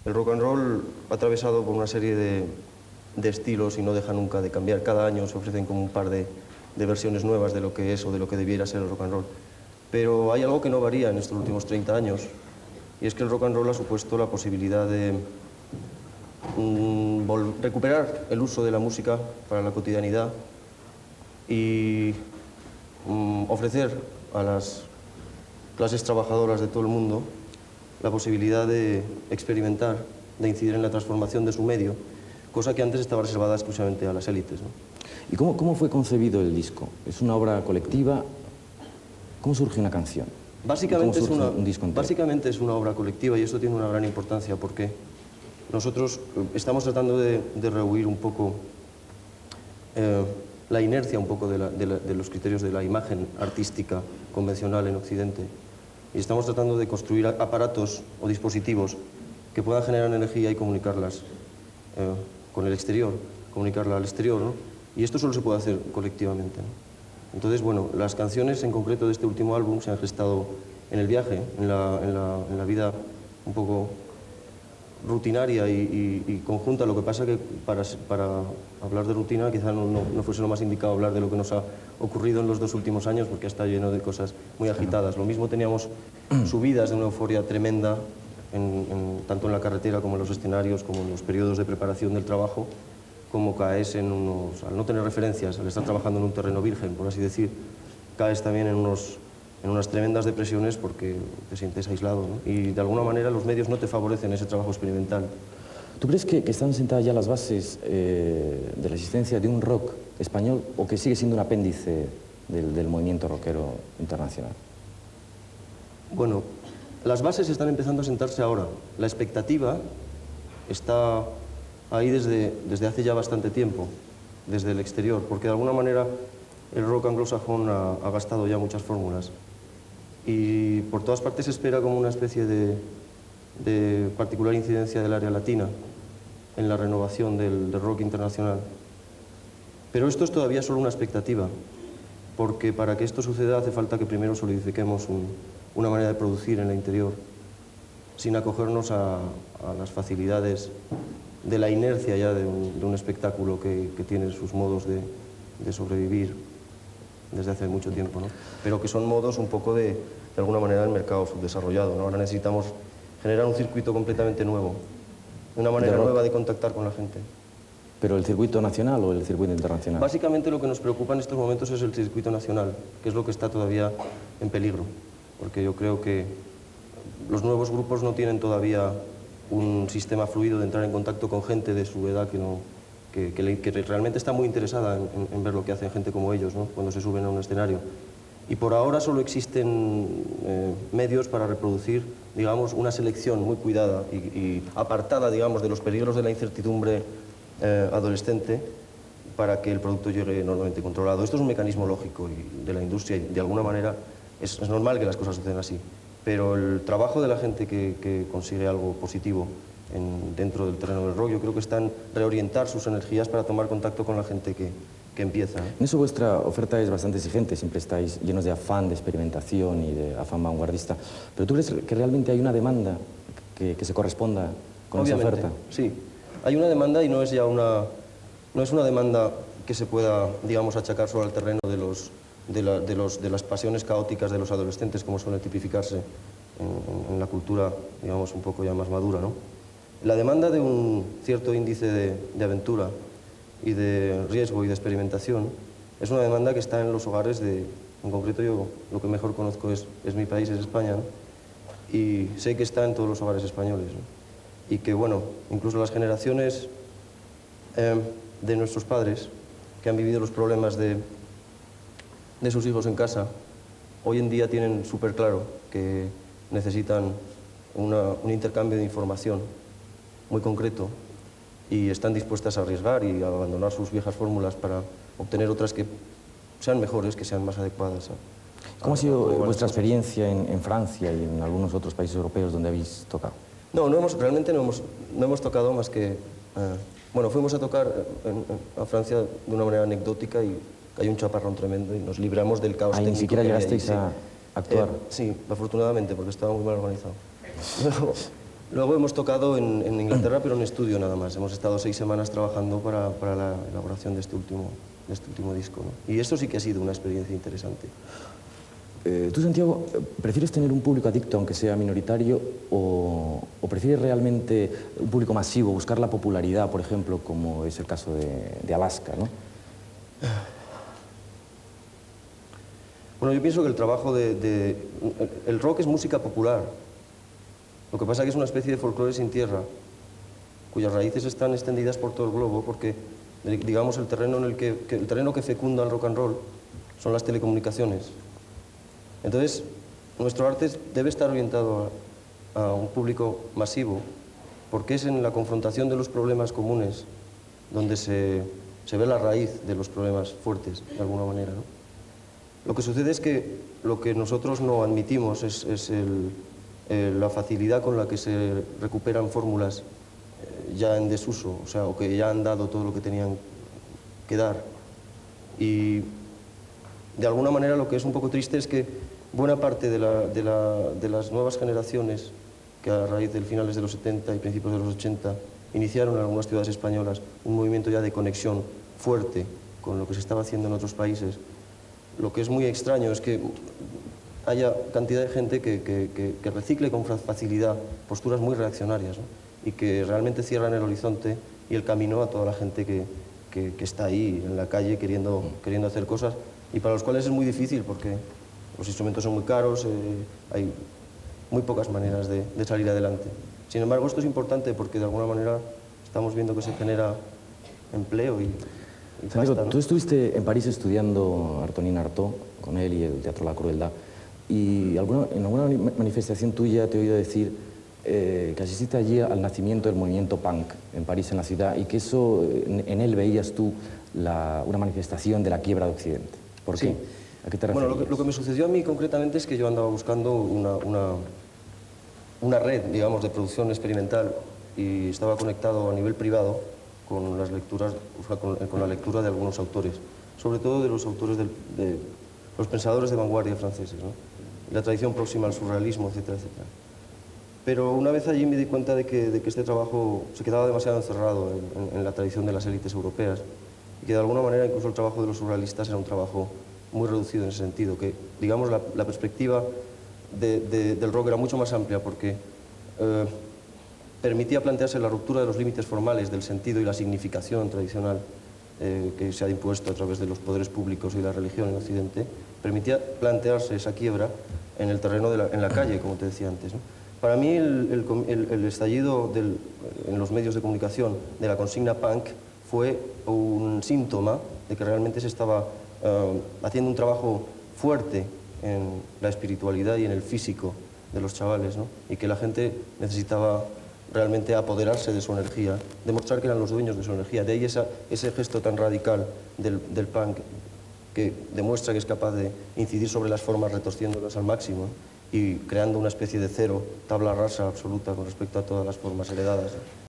El rock and roll ha atravesado por una serie de estilos y no deja nunca de cambiar. Cada año se ofrecen como un par de versiones nuevas de lo que es o de lo que debiera ser el rock and roll. Pero hay algo que no varía en estos últimos 30 años, y es que el rock and roll ha supuesto la posibilidad de recuperar el uso de la música para la cotidianidad y ofrecer a las clases trabajadoras de todo el mundo la posibilidad de experimentar, de incidir en la transformación de su medio, cosa que antes estaba reservada exclusivamente a las élites, ¿no? ¿Y cómo fue concebido el disco? ¿Es una obra colectiva? ¿Cómo surge una canción? Básicamente, un disco entero? básicamente es una obra colectiva, y esto tiene una gran importancia porque nosotros estamos tratando de rehuir un poco la inercia un poco de los criterios de la imagen artística convencional en Occidente, y estamos tratando de construir aparatos o dispositivos que puedan generar energía y comunicarlas con el exterior, comunicarla al exterior, ¿no? Y esto solo se puede hacer colectivamente, ¿no? Entonces, bueno, las canciones en concreto de este último álbum se han gestado en el viaje, en la vida un poco rutinaria y conjunta. Lo que pasa que para hablar de rutina quizá no fuese lo más indicado hablar de lo que nos ha ocurrido en los 2 últimos años, porque está lleno de cosas muy agitadas. Lo mismo teníamos subidas de una euforia tremenda, tanto en la carretera como en los escenarios, como en los periodos de preparación del trabajo, como caes en al no tener referencias, al estar trabajando en un terreno virgen, por así decir, caes también en unas tremendas depresiones porque te sientes aislado, ¿no? Y de alguna manera los medios no te favorecen ese trabajo experimental. ¿Tú crees que están sentadas ya las bases de la existencia de un rock español, o que sigue siendo un apéndice del movimiento rockero internacional? Bueno, las bases están empezando a sentarse ahora. La expectativa está ahí desde hace ya bastante tiempo, desde el exterior, porque de alguna manera el rock anglosajón ha gastado ya muchas fórmulas. Y por todas partes se espera como una especie de particular incidencia del área latina en la renovación del rock internacional. Pero esto es todavía solo una expectativa, porque para que esto suceda hace falta que primero solidifiquemos una manera de producir en el interior, sin acogernos a las facilidades de la inercia ya de un espectáculo que tiene sus modos de sobrevivir desde hace mucho tiempo, ¿no? Pero que son modos un poco de alguna manera del mercado subdesarrollado, ¿no? Ahora necesitamos generar un circuito completamente nuevo, una manera nueva de contactar con la gente. ¿Pero el circuito nacional o el circuito internacional? Básicamente lo que nos preocupa en estos momentos es el circuito nacional, que es lo que está todavía en peligro, porque yo creo que los nuevos grupos no tienen todavía un sistema fluido de entrar en contacto con gente de su edad que realmente está muy interesada en ver lo que hacen gente como ellos, ¿no? Cuando se suben a un escenario. Y por ahora solo existen medios para reproducir, digamos, una selección muy cuidada y apartada, digamos, de los peligros de la incertidumbre adolescente, para que el producto llegue normalmente controlado. Esto es un mecanismo lógico de la industria, y de alguna manera es normal que las cosas sucedan así. Pero el trabajo de la gente que consigue algo positivo dentro del terreno del rock, yo creo que está en reorientar sus energías para tomar contacto con la gente que empieza, ¿eh? En eso vuestra oferta es bastante exigente, siempre estáis llenos de afán de experimentación y de afán vanguardista. ¿Pero tú crees que realmente hay una demanda que se corresponda con esa oferta? Sí, hay una demanda, y no es una demanda que se pueda, digamos, achacar solo al terreno de las pasiones caóticas de los adolescentes, como suele tipificarse en la cultura, digamos, un poco ya más madura, ¿no? La demanda de un cierto índice de aventura y de riesgo y de experimentación es una demanda que está en los hogares en concreto yo lo que mejor conozco es mi país, es España, ¿no? Y sé que está en todos los hogares españoles, ¿no? Y que, bueno, incluso las generaciones de nuestros padres, que han vivido los problemas de sus hijos en casa, hoy en día tienen súper claro que necesitan un intercambio de información muy concreto, y están dispuestas a arriesgar y a abandonar sus viejas fórmulas para obtener otras que sean mejores, que sean más adecuadas. ¿Cómo ha sido vuestra experiencia en Francia y en algunos otros países europeos donde habéis tocado? Realmente no hemos tocado más que... bueno, fuimos a tocar a Francia de una manera anecdótica y cayó un chaparrón tremendo y nos libramos del caos técnico. ¿Ni siquiera llegasteis a actuar? Sí, afortunadamente, porque estaba muy mal organizado. Luego hemos tocado en Inglaterra, pero en estudio nada más. Hemos estado 6 semanas trabajando para la elaboración de este último disco, ¿no? Y esto sí que ha sido una experiencia interesante. Tú, Santiago, ¿prefieres tener un público adicto, aunque sea minoritario, o prefieres realmente un público masivo, buscar la popularidad, por ejemplo, como es el caso de Alaska, ¿no? Bueno, yo pienso que el trabajo el rock es música popular. Lo que pasa es que es una especie de folclore sin tierra, cuyas raíces están extendidas por todo el globo, porque, digamos, el terreno que fecunda el rock and roll son las telecomunicaciones. Entonces, nuestro arte debe estar orientado a un público masivo, porque es en la confrontación de los problemas comunes donde se ve la raíz de los problemas fuertes, de alguna manera, ¿no? Lo que sucede es que lo que nosotros no admitimos es la facilidad con la que se recuperan fórmulas ya en desuso, o sea, o que ya han dado todo lo que tenían que dar. Y de alguna manera lo que es un poco triste es que buena parte de las nuevas generaciones que a raíz de finales de los 70 y principios de los 80 iniciaron en algunas ciudades españolas un movimiento ya de conexión fuerte con lo que se estaba haciendo en otros países. Lo que es muy extraño es que haya cantidad de gente que recicle con facilidad posturas muy reaccionarias, ¿no? Y que realmente cierran el horizonte y el camino a toda la gente que está ahí en la calle queriendo hacer cosas y para los cuales es muy difícil porque los instrumentos son muy caros, hay muy pocas maneras de salir adelante. Sin embargo, esto es importante porque de alguna manera estamos viendo que se genera empleo y Santiago, pasta, ¿no? tú estuviste en París estudiando Antonin Artaud con él y el Teatro La Crueldad, y en alguna manifestación tuya te he oído decir que asististe allí al nacimiento del movimiento punk en París, en la ciudad, y que eso, en él veías tú una manifestación de la quiebra de Occidente. ¿Por qué? Sí. ¿A qué te referías? Bueno, lo que me sucedió a mí concretamente es que yo andaba buscando una red, digamos, de producción experimental y estaba conectado a nivel privado con las lecturas, o sea, con la lectura de algunos autores, sobre todo de los autores de los pensadores de vanguardia franceses, ¿no? La tradición próxima al surrealismo, etcétera, etcétera. Pero una vez allí me di cuenta de que este trabajo se quedaba demasiado encerrado en la tradición de las élites europeas y que de alguna manera incluso el trabajo de los surrealistas era un trabajo muy reducido en ese sentido, que digamos la perspectiva del rock era mucho más amplia porque permitía plantearse la ruptura de los límites formales del sentido y la significación tradicional que se ha impuesto a través de los poderes públicos y la religión en Occidente, permitía plantearse esa quiebra en el terreno en la calle, como te decía antes, ¿no? Para mí el estallido en los medios de comunicación de la consigna punk fue un síntoma de que realmente se estaba haciendo un trabajo fuerte en la espiritualidad y en el físico de los chavales, ¿no? Y que la gente necesitaba realmente apoderarse de su energía, demostrar que eran los dueños de su energía. De ahí ese gesto tan radical del punk que demuestra que es capaz de incidir sobre las formas retorciéndolas al máximo y creando una especie de cero, tabla rasa absoluta con respecto a todas las formas heredadas.